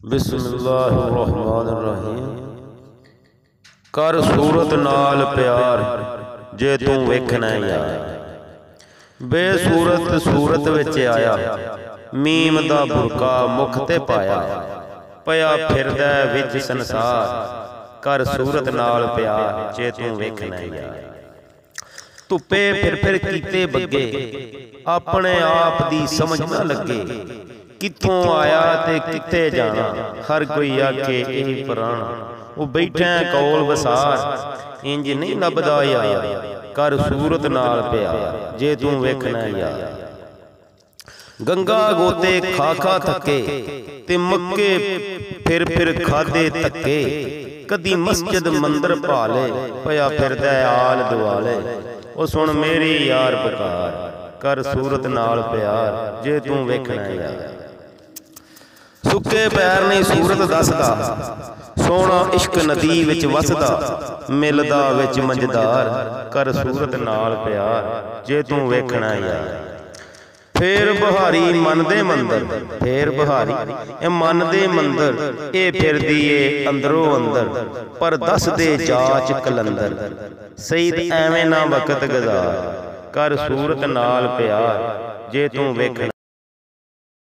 बिस्मिल्लाहिर्रहमानिर्रहीम। कर सूरत नाल प्यार जे तू वेखना यार। बेसूरत सूरत विच आया, मीम दा बुरका मुख ते पाया, पया फिरदा विच संसार। कर सूरत नाल प्यार जे तू वेखना यार। धुप्पे फिर कीते बग्गे, अपने आप दी समझ ना लगे। कित्थों आया ते कित्थे जाना, हर कोई आखे ए पुराना। वो बैठा कोल वसार, इंज नहीं नबदा यार। कर सूरत नाल प्यार जे तू वेखना यार। गंगा गोते खा थके ते मक्के फिर खादे धक्के। कदी मस्जिद मंदिर भाले, पया फिरदा आल दुआले। ओ सुन मेरी यार पुकार, कर सूरत नाल प्यार जे तू वेखना यार। सुके पैर नहीं सूरत दसदा, सोना इश्क नदी विच वसदा। मिलदा विच मंझदार, कर सूरत नाल प्यार जे तू वेखना यार। फिर बहारी मन दे मंदर, फिर बहारी ए मन दे मंदर। ए फिरदी ए अंदरों अंदर, पर दस दे जाच कलंदर। सईद एवें ना वक्त गुजार, कर सूरत नाल प्यार जे तू वेखना।